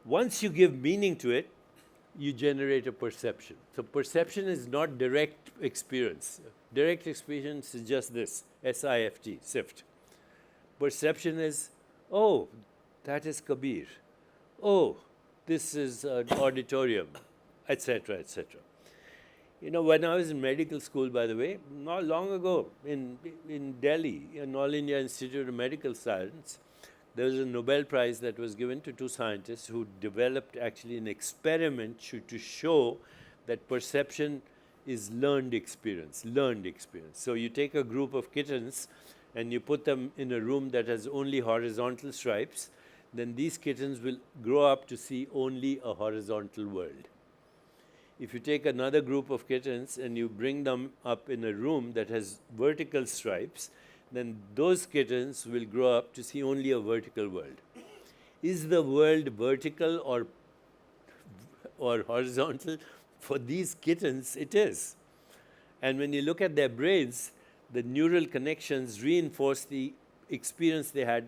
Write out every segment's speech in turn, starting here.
Once you give meaning to it, you generate a perception. So perception is not direct experience. Direct experience is just this, S-I-F-T, sift. Perception is, oh, that is Kabir. Oh, this is an auditorium, etc., etc. You know, when I was in medical school, by the way, not long ago, in Delhi, in All India Institute of Medical Science, there was a Nobel Prize that was given to two scientists who developed actually an experiment to show that perception is learned experience, So you take a group of kittens and you put them in a room that has only horizontal stripes, then these kittens will grow up to see only a horizontal world. If you take another group of kittens and you bring them up in a room that has vertical stripes, then those kittens will grow up to see only a vertical world. Is the world vertical or horizontal? For these kittens, it is. And when you look at their brains, the neural connections reinforce the experience they had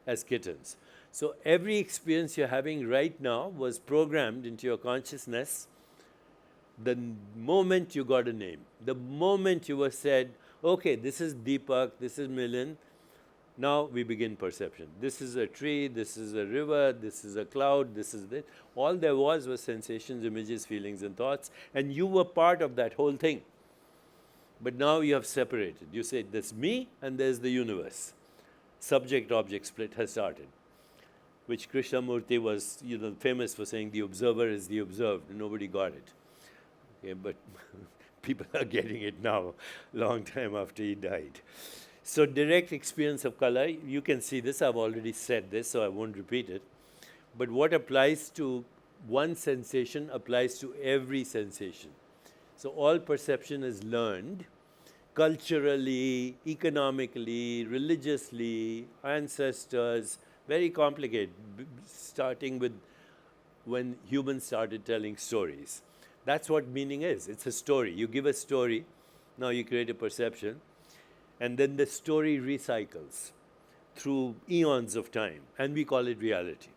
as kittens. So every experience you're having right now was programmed into your consciousness the moment you got a name. The moment you were said, okay, this is Deepak, this is Milind, now we begin perception. This is a tree, this is a river, this is a cloud, this is this. All there was sensations, images, feelings, and thoughts, and you were part of that whole thing. But now you have separated. You say, there's me and there's the universe. Subject-object split has started, which Krishnamurti was famous for saying the observer is the observed. Nobody got it. Okay, but people are getting it now, long time after he died. So direct experience of color, you can see this. I've already said this, so I won't repeat it. But what applies to one sensation applies to every sensation. So all perception is learned culturally, economically, religiously, ancestors, very complicated, starting with when humans started telling stories. That's what meaning is. It's a story. You give a story, now you create a perception, and then the story recycles through eons of time, and we call it reality.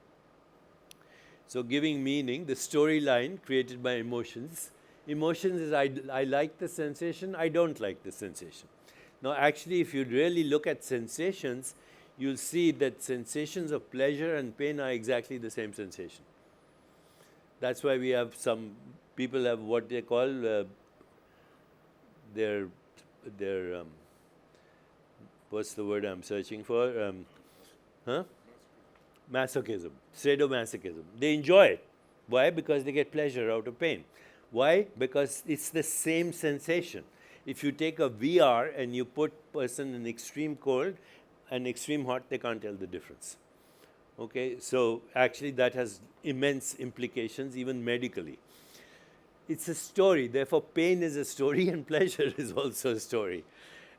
So giving meaning, the storyline created by emotions. Emotions is I like the sensation, I don't like the sensation. Now actually, if you really look at sensations, you'll see that sensations of pleasure and pain are exactly the same sensation. That's why we have some people have what they call their what's the word I'm searching for? Masochism, sadomasochism. They enjoy it. Why? Because they get pleasure out of pain. Why? Because it's the same sensation. If you take a VR and you put person in extreme cold and extreme hot, they can't tell the difference. Okay, so actually that has immense implications, even medically. It's a story, therefore pain is a story and pleasure is also a story.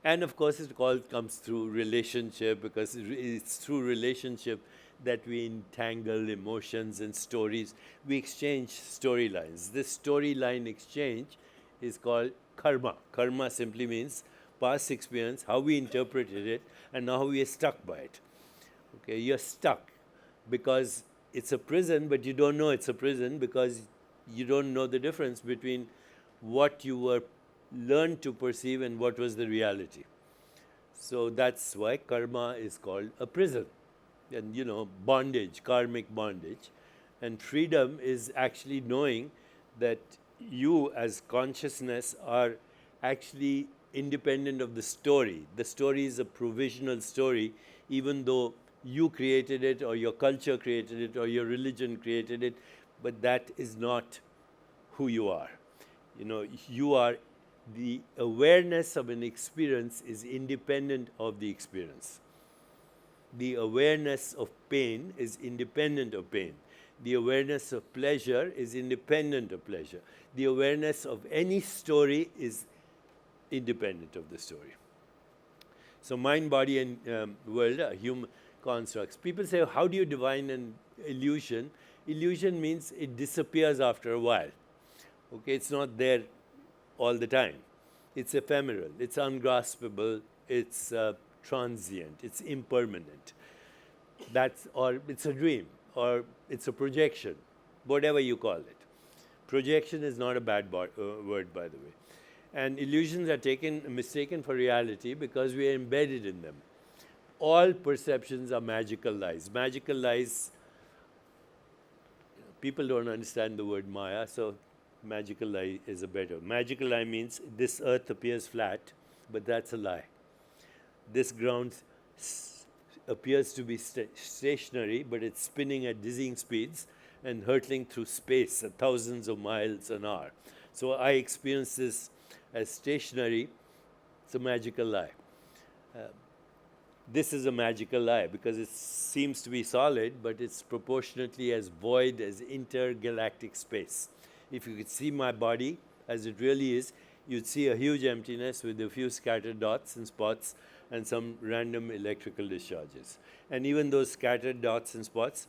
And of course it all comes through relationship, because it's through relationship that we entangle emotions and stories. We exchange storylines. This storyline exchange is called karma. Karma simply means past experience, how we interpreted it, and now we are stuck by it. Okay, you're stuck because it's a prison, but you don't know it's a prison because you don't know the difference between what you were learned to perceive and what was the reality. So that's why karma is called a prison. And bondage, karmic bondage. And freedom is actually knowing that you as consciousness are actually independent of the story. The story is a provisional story, even though you created it, or your culture created it, or your religion created it, but that is not who you are. You are, the awareness of an experience is independent of the experience. The awareness of pain is independent of pain. The awareness of pleasure is independent of pleasure. The awareness of any story is independent of the story. So mind, body, and world are human constructs. People say, how do you define an illusion? Illusion means it disappears after a while. Okay, it's not there all the time. It's ephemeral, it's ungraspable, it's transient, it's impermanent. Or it's a dream, or it's a projection, whatever you call it. Projection is not a bad word, by the way. And illusions are mistaken for reality because we are embedded in them. All perceptions are magical lies. Magical lies, people don't understand the word Maya, so magical lie is a better. Magical lie means this earth appears flat, but that's a lie. This ground appears to be stationary, but it's spinning at dizzying speeds and hurtling through space at thousands of miles an hour. So I experience this as stationary. It's a magical lie. This is a magical lie because it seems to be solid, but it's proportionately as void as intergalactic space. If you could see my body as it really is, you'd see a huge emptiness with a few scattered dots and spots and some random electrical discharges. And even those scattered dots and spots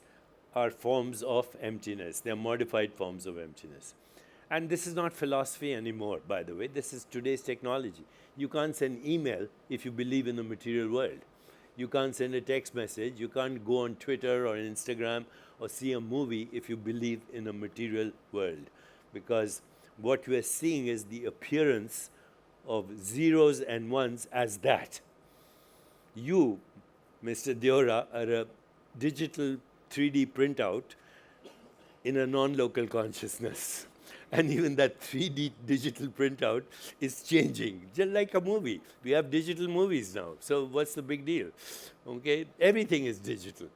are forms of emptiness. They're modified forms of emptiness. And this is not philosophy anymore, by the way. This is today's technology. You can't send email if you believe in the material world. You can't send a text message. You can't go on Twitter or Instagram or see a movie if you believe in a material world. Because what we are seeing is the appearance of zeros and ones as that. You, Mr. Deora, are a digital 3D printout in a non-local consciousness. And even that 3D digital printout is changing, just like a movie. We have digital movies now, so what's the big deal? Okay, everything is digital.